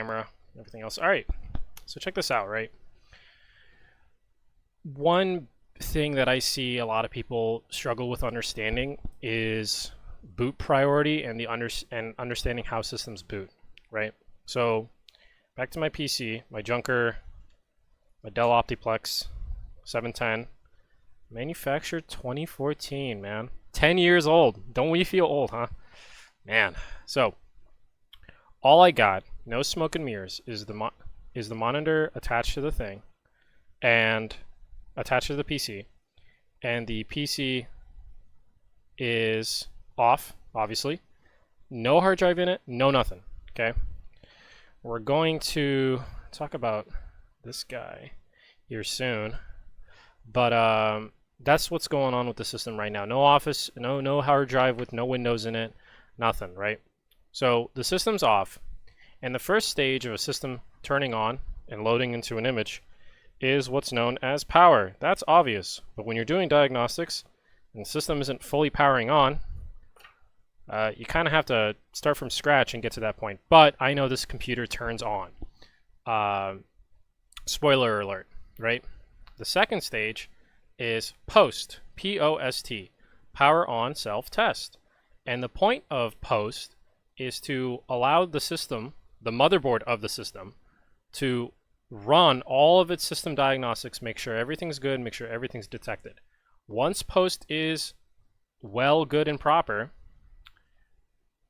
camera, everything else. All right, so check this out, right? One thing that I see a lot of people struggle with understanding is boot priority and understanding how systems boot, right? So back to my PC, my Junker, my Dell Optiplex 710, manufactured 2014, man. 10 years old. Don't we feel old, huh? Man. So all I got, no smoke and mirrors, is the monitor attached to the thing and attached to the PC, and the PC is off, obviously. No hard drive in it, no nothing. Okay. We're going to talk about this guy here soon, but that's what's going on with the system right now. No office, no hard drive with no Windows in it, nothing, right? So the system's off, and the first stage of a system turning on and loading into an image is what's known as power. That's obvious, but when you're doing diagnostics and the system isn't fully powering on, you kind of have to start from scratch and get to that point. But I know this computer turns on. Spoiler alert, right? The second stage is post, P-O-S-T, power on self-test. And the point of post is to allow the system, the motherboard of the system, to run all of its system diagnostics, make sure everything's good, make sure everything's detected. Once post is well, good, and proper,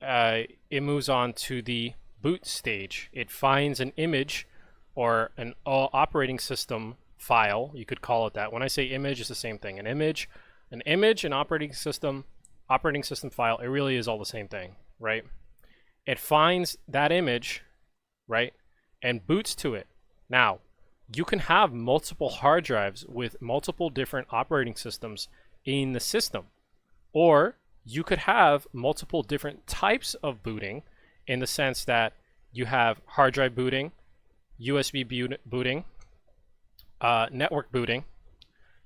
it moves on to the boot stage. It finds an image or an operating system file, you could call it that. When I say image, it's the same thing. An image, an operating system file, it really is all the same thing, right? It finds that image, right, and boots to it. Now, you can have multiple hard drives with multiple different operating systems in the system, or you could have multiple different types of booting in the sense that you have hard drive booting, USB booting, network booting,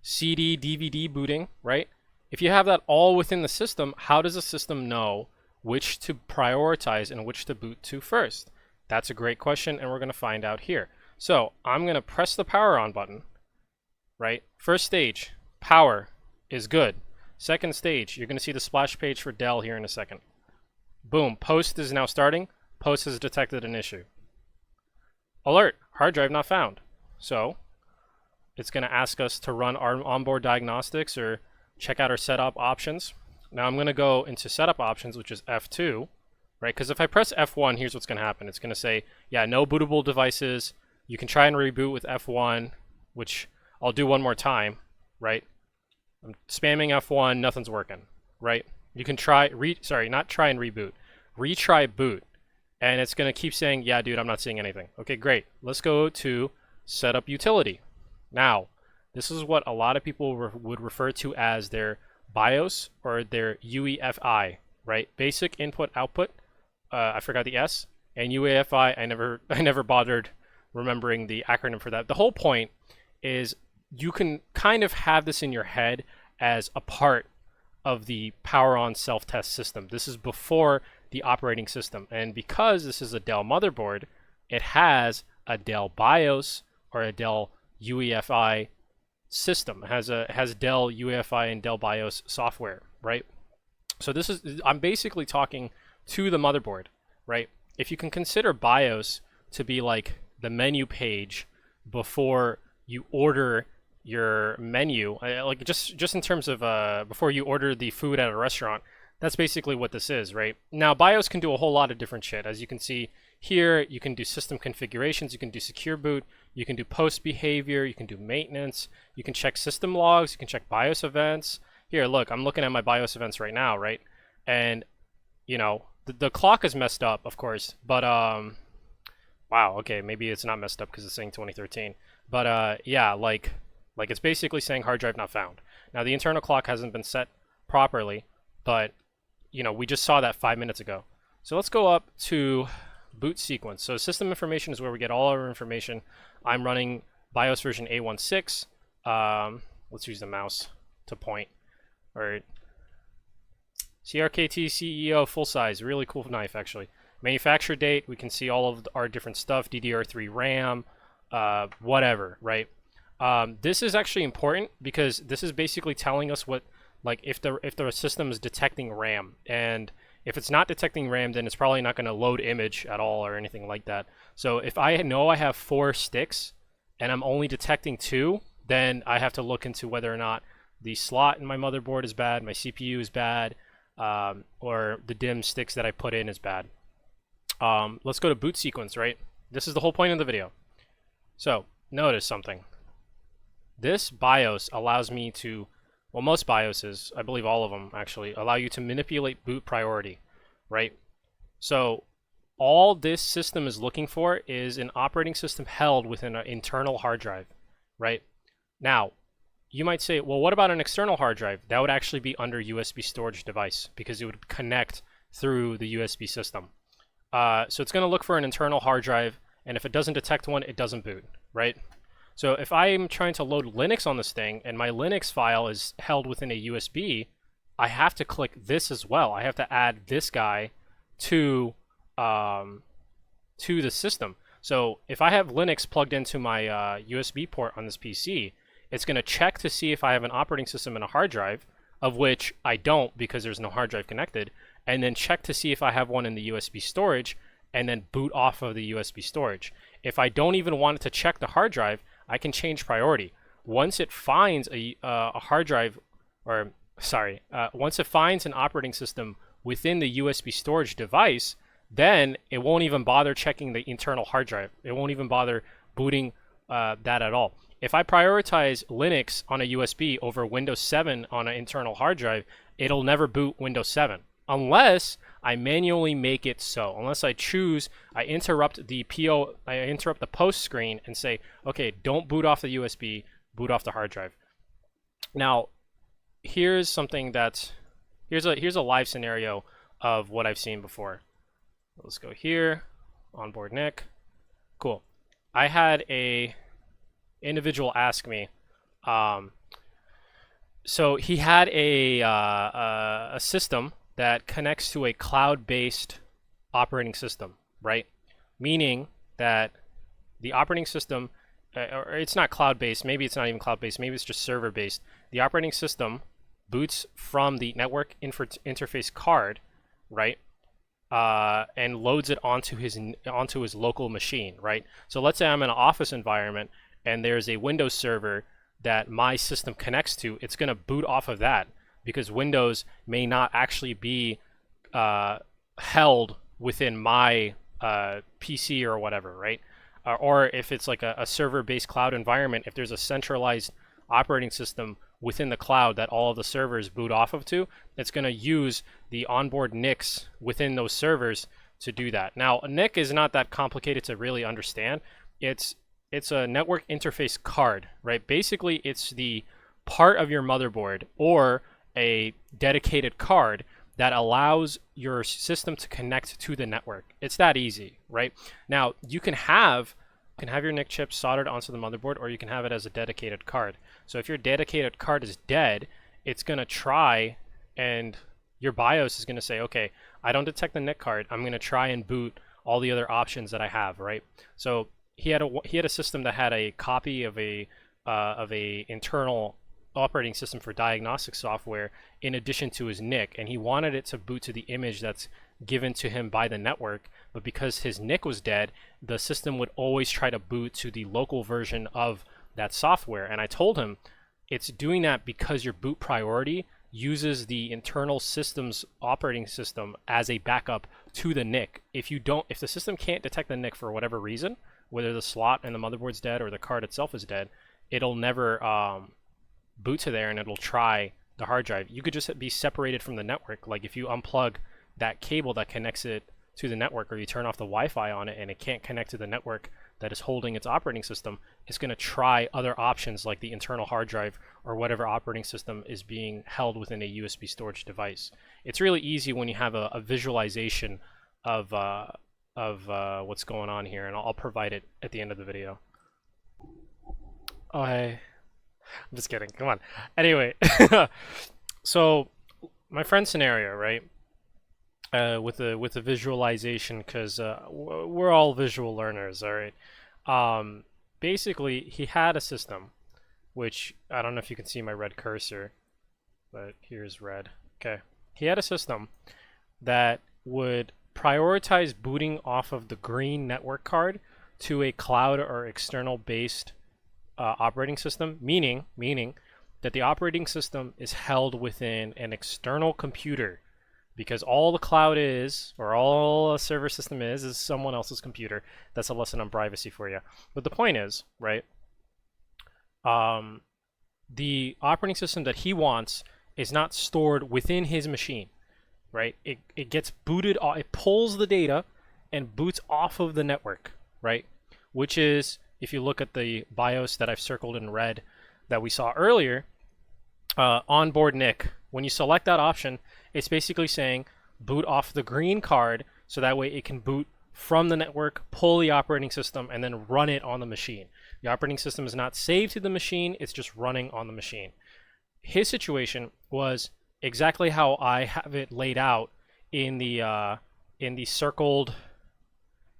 CD, DVD booting, right? If you have that all within the system, how does the system know which to prioritize and which to boot to first? That's a great question, and we're going to find out here. So I'm going to press the power on button, right? First stage, power is good. Second stage, you're going to see the splash page for Dell here in a second. Boom, post is now starting. Post has detected an issue. Alert, hard drive not found. So it's going to ask us to run our onboard diagnostics or check out our setup options. Now I'm going to go into setup options, which is F2, right? Because if I press F1, here's what's going to happen. It's going to say, yeah, no bootable devices. You can try and reboot with F1, which I'll do one more time, right? I'm spamming F1, nothing's working, right? You can try, not try and reboot, retry boot. And it's going to keep saying, yeah, dude, I'm not seeing anything. Okay, great. Let's go to setup utility. Now, this is what a lot of people would refer to as their BIOS or their UEFI, right? Basic input output. I forgot the S. And UEFI, I never bothered remembering the acronym for that. The whole point is you can kind of have this in your head as a part of the power on self-test system. This is before the operating system. And because this is a Dell motherboard, it has a Dell BIOS or a Dell UEFI system. It has Dell UEFI and Dell BIOS software, right? So I'm basically talking to the motherboard, right? If you can consider BIOS to be like the menu page before you order your menu, like just in terms of before you order the food at a restaurant, that's basically what this is, right? Now, BIOS can do a whole lot of different shit. As you can see here, you can do system configurations, you can do secure boot, you can do post behavior, you can do maintenance, you can check system logs, you can check BIOS events. Here, look, I'm looking at my BIOS events right now, right? And, you know, the clock is messed up, of course, but, wow, okay, maybe it's not messed up because it's saying 2013. But, yeah, like it's basically saying hard drive not found. Now, the internal clock hasn't been set properly, but, you know, we just saw that 5 minutes ago. So let's go up to boot sequence. So system information is where we get all our information. I'm running BIOS version A16. Let's use the mouse to point. All right. CRKT CEO full size, really cool knife actually. manufacture date, we can see all of our different stuff, DDR3 RAM, whatever, right? This is actually important because this is basically telling us what, like, if the system is detecting RAM, and if it's not detecting RAM, then it's probably not going to load image at all or anything like that. So if I know I have 4 sticks and I'm only detecting 2, then I have to look into whether or not the slot in my motherboard is bad, my CPU is bad, or the DIMM sticks that I put in is bad. Let's go to boot sequence, right? This is the whole point of the video. So notice something. This BIOS allows me to, well, most BIOSes, I believe all of them actually, allow you to manipulate boot priority, right? So all this system is looking for is an operating system held within an internal hard drive, right? Now, you might say, well, what about an external hard drive? That would actually be under USB storage device because it would connect through the USB system. So it's going to look for an internal hard drive, and if it doesn't detect one, it doesn't boot, right? So if I'm trying to load Linux on this thing and my Linux file is held within a USB, I have to click this as well. I have to add this guy to the system. So if I have Linux plugged into my USB port on this PC, it's going to check to see if I have an operating system and a hard drive, of which I don't because there's no hard drive connected, and then check to see if I have one in the USB storage, and then boot off of the USB storage. If I don't even want it to check the hard drive, I can change priority. Once it finds a hard drive, or sorry, once it finds an operating system within the USB storage device, then it won't even bother checking the internal hard drive. It won't even bother booting that at all. If I prioritize Linux on a USB over Windows 7 on an internal hard drive, it'll never boot Windows 7 unless I manually make it so. Unless I choose, I interrupt the post screen and say, okay, don't boot off the USB, boot off the hard drive. Now, here's something that's, here's a live scenario of what I've seen before. Let's go here, onboard NIC. Cool. I had a individual ask me, so he had a system that connects to a cloud-based operating system, right? Meaning that the operating system, or it's not cloud-based, maybe it's not even cloud-based, maybe it's just server-based. The operating system boots from the network interface card, right? And loads it onto his local machine, right? So let's say I'm in an office environment and there's a Windows server that my system connects to. It's going to boot off of that because Windows may not actually be held within my PC or whatever, right? Or if it's like a server-based cloud environment, if there's a centralized operating system within the cloud that all of the servers boot off of to, it's going to use the onboard NICs within those servers to do that. Now, a NIC is not that complicated to really understand. It's a network interface card, right? Basically, it's the part of your motherboard or a dedicated card that allows your system to connect to the network. It's that easy, right? Now, you can have your NIC chip soldered onto the motherboard, or you can have it as a dedicated card. So if your dedicated card is dead, it's going to try, and your BIOS is going to say, okay, I don't detect the NIC card. I'm going to try and boot all the other options that I have, right? So he had a system that had a copy of a internal operating system for diagnostic software in addition to his NIC, and he wanted it to boot to the image that's given to him by the network, but because his NIC was dead, the system would always try to boot to the local version of that software. And I told him it's doing that because your boot priority uses the internal system's operating system as a backup to the NIC. If the system can't detect the NIC for whatever reason, whether the slot and the motherboard's dead or the card itself is dead, it'll never boot to there, and it'll try the hard drive. You could just be separated from the network. Like if you unplug that cable that connects it to the network, or you turn off the Wi-Fi on it and it can't connect to the network that is holding its operating system, it's going to try other options like the internal hard drive or whatever operating system is being held within a USB storage device. It's really easy when you have a visualization of what's going on here, and I'll provide it at the end of the video. Oh, hey. I'm just kidding. Come on. Anyway, so my friend scenario, right? with the visualization, because we're all visual learners, all right. Basically, he had a system, which I don't know if you can see my red cursor, but here's red. Okay, he had a system that would prioritize booting off of the green network card to a cloud or external based operating system, meaning that the operating system is held within an external computer, because all the cloud is, or all a server system is someone else's computer. That's a lesson on privacy for you. But the point is, right, the operating system that he wants is not stored within his machine, right? It gets booted, it pulls the data and boots off of the network, right? Which is, if you look at the BIOS that I've circled in red that we saw earlier, onboard NIC, when you select that option, it's basically saying boot off the green card, so that way it can boot from the network, pull the operating system, and then run it on the machine. The operating system is not saved to the machine, it's just running on the machine. His situation was exactly how I have it laid out in the circled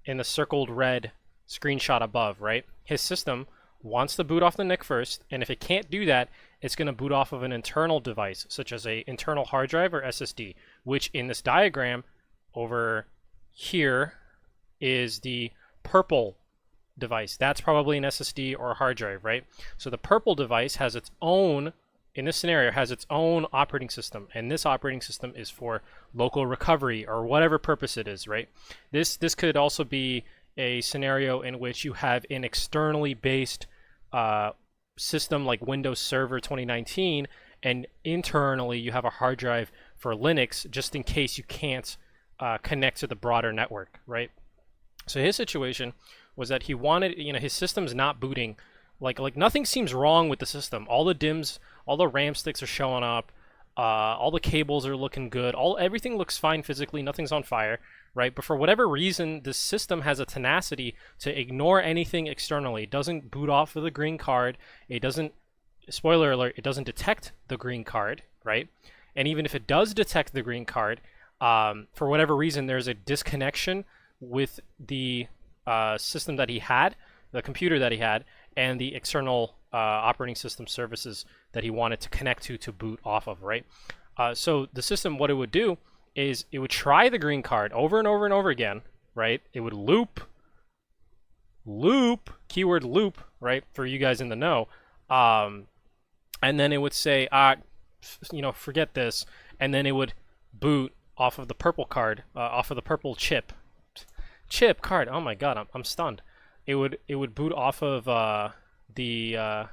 red screenshot above, right? His system wants to boot off the NIC first, and if it can't do that, it's going to boot off of an internal device, such as a internal hard drive or SSD, which in this diagram over here is the purple device. That's probably an SSD or a hard drive, right? So the purple device has its own, in this scenario, has its own operating system, and this operating system is for local recovery or whatever purpose it is, right? This could also be a scenario in which you have an externally based system like Windows Server 2019, and internally you have a hard drive for Linux, just in case you can't connect to the broader network, right? So his situation was that he wanted, his system's not booting, like nothing seems wrong with the system. All the DIMMs, all the RAM sticks are showing up, all the cables are looking good, everything looks fine physically, nothing's on fire, right? But for whatever reason, the system has a tenacity to ignore anything externally. It doesn't boot off of the green card. It doesn't, spoiler alert, it doesn't detect the green card, right? And even if it does detect the green card, for whatever reason, there's a disconnection with the system that he had, the computer that he had, and the external operating system services that he wanted to connect to boot off of, right? So the system, what it would do is it would try the green card over and over and over again, right? It would loop, keyword loop, right? For you guys in the know. And then it would say, forget this. And then it would boot off of the purple card, off of the purple chip card. Oh my God, I'm stunned. It would boot off of the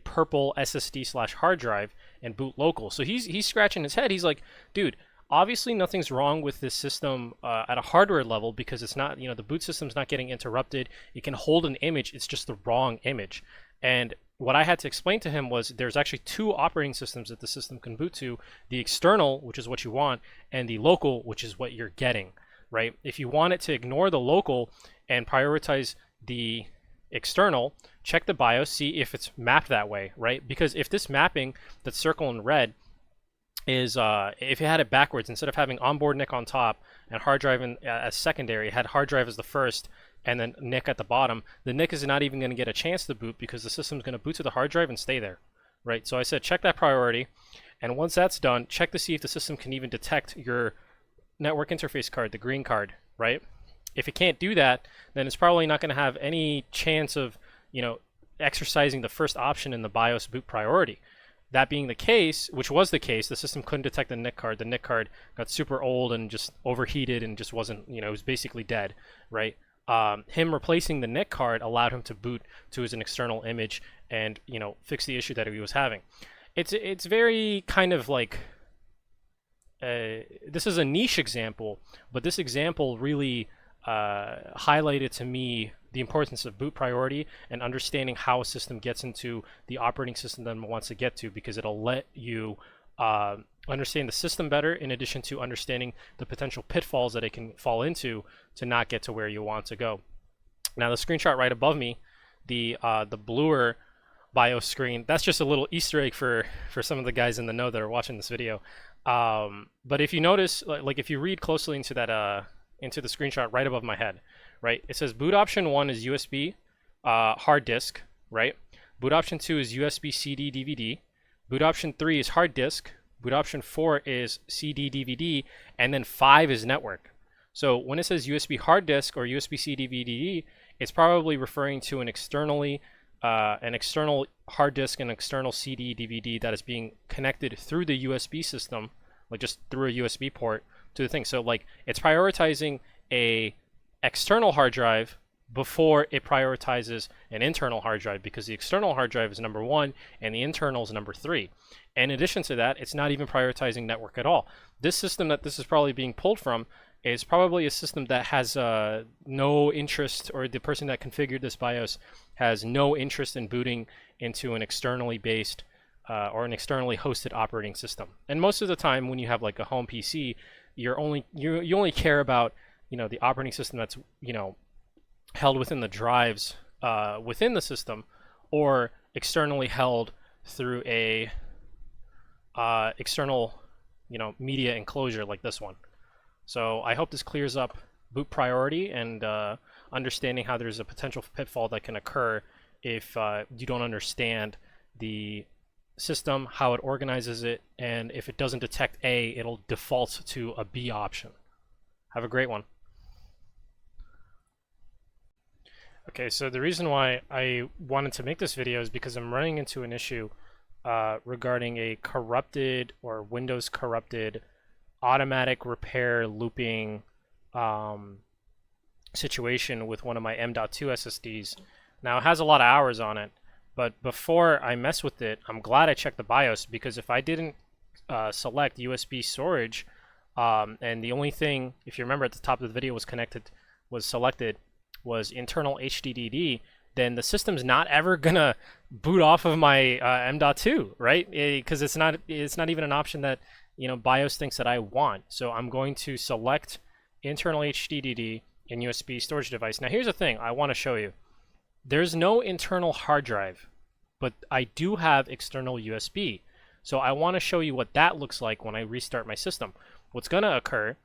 purple SSD / hard drive and boot local. So he's scratching his head. He's like, dude, obviously nothing's wrong with this system at a hardware level, because it's not, the boot system's not getting interrupted. It can hold an image, it's just the wrong image. And what I had to explain to him was there's actually two operating systems that the system can boot to: the external, which is what you want, and the local, which is what you're getting, right? If you want it to ignore the local and prioritize the external, check the BIOS, see if it's mapped that way, right? Because if this mapping that's circled in red is, if you had it backwards, instead of having onboard NIC on top and hard drive as secondary, it had hard drive as the first and then NIC at the bottom, the NIC is not even going to get a chance to boot, because the system's going to boot to the hard drive and stay there, right? So I said check that priority, and once that's done, check to see if the system can even detect your network interface card, the green card, right? If it can't do that, then it's probably not going to have any chance of, exercising the first option in the BIOS boot priority. That being the case, which was the case, the system couldn't detect the NIC card. The NIC card got super old and just overheated and just wasn't, it was basically dead, right? Him replacing the NIC card allowed him to boot to an external image and, fix the issue that he was having. It's very kind of like, this is a niche example, but this example really highlighted to me the importance of boot priority and understanding how a system gets into the operating system that it wants to get to, because it'll let you understand the system better, in addition to understanding the potential pitfalls that it can fall into to not get to where you want to go. Now the screenshot right above me, the bluer BIOS screen, that's just a little Easter egg for some of the guys in the know that are watching this video. But if you notice, like if you read closely into that into the screenshot right above my head, right, it says boot option 1 is USB hard disk, right? Boot option 2 is USB CD DVD. Boot option 3 is hard disk. Boot option 4 is CD DVD, and then 5 is network. So when it says USB hard disk or USB CD DVD, it's probably referring to an external hard disk and external CD DVD that is being connected through the USB system, like just through a USB port to the thing. So like it's prioritizing a external hard drive before it prioritizes an internal hard drive, because the external hard drive is number 1 and the internal is number 3. And in addition to that, it's not even prioritizing network at all. This system that this is probably being pulled from is probably a system that has no interest, or the person that configured this BIOS has no interest in booting into an externally based or an externally hosted operating system. And most of the time when you have like a home PC, you only care about, you know, the operating system that's, you know, held within the drives within the system, or externally held through a external, you know, media enclosure like this one. So I hope this clears up boot priority and understanding how there's a potential pitfall that can occur if you don't understand the system, how it organizes it, and if it doesn't detect A, it'll default to a B option. Have a great one. Okay, so the reason why I wanted to make this video is because I'm running into an issue regarding a corrupted or Windows corrupted automatic repair looping situation with one of my M.2 SSDs. Now it has a lot of hours on it, but before I mess with it, I'm glad I checked the BIOS, because if I didn't select USB storage, and the only thing, if you remember at the top of the video, was selected was internal HDD, then the system's not ever gonna boot off of my M.2, right? Because it's not even an option that, you know, BIOS thinks that I want. So I'm going to select internal HDD and USB storage device. Now here's the thing I want to show you. There's no internal hard drive, but I do have external USB. So I want to show you what that looks like when I restart my system. What's going to occur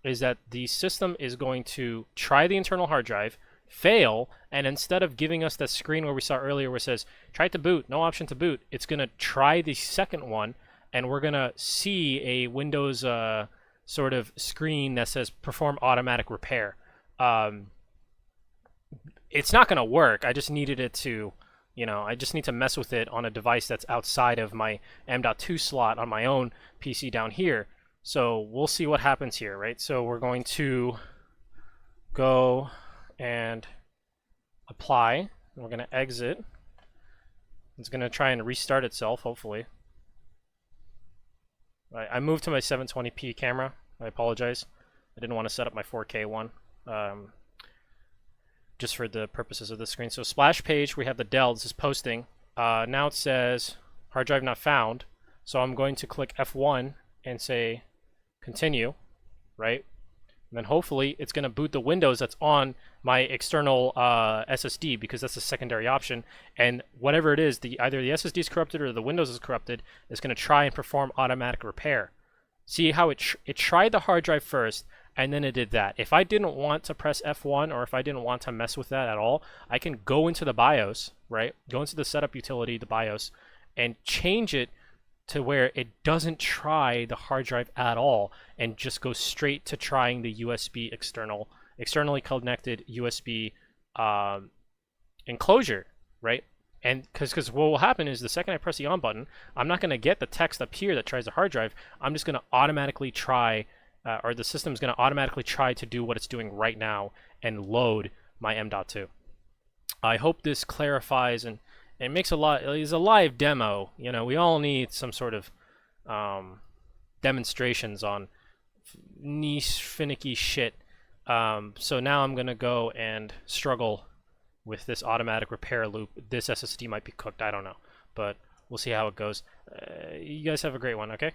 is that the system is going to try the internal hard drive, fail, and instead of giving us that screen where we saw earlier where it says try to boot, no option to boot, it's going to try the second one, and we're going to see a Windows sort of screen that says perform automatic repair. It's not going to work. I just needed it to, you know, I just need to mess with it on a device that's outside of my M.2 slot on my own PC down here. So we'll see what happens here, right? So we're going to go and apply. We're going to exit. It's going to try and restart itself, hopefully. Right, I moved to my 720p camera. I apologize. I didn't want to set up my 4K one, just for the purposes of the screen. So splash page, we have the Dell. This is posting. Now it says hard drive not found. So I'm going to click F1 and say continue, right? And then hopefully it's going to boot the Windows that's on my external SSD, because that's the secondary option. And whatever it is, either the SSD is corrupted or the Windows is corrupted, it's going to try and perform automatic repair. See how it tried the hard drive first, and then it did that. If I didn't want to press F1, or if I didn't want to mess with that at all, I can go into the BIOS, right? Go into the setup utility, the BIOS, and change it to where it doesn't try the hard drive at all, and just go straight to trying the USB externally connected USB enclosure, right? And because what will happen is the second I press the on button, I'm not going to get the text up here that tries the hard drive. I'm just going to automatically try, or the system's going to automatically try to do what it's doing right now and load my M.2. I hope this clarifies and it makes it's a live demo. You know, we all need some sort of demonstrations on niche, finicky shit. So now I'm going to go and struggle with this automatic repair loop. This SSD might be cooked, I don't know. But we'll see how it goes. You guys have a great one, okay?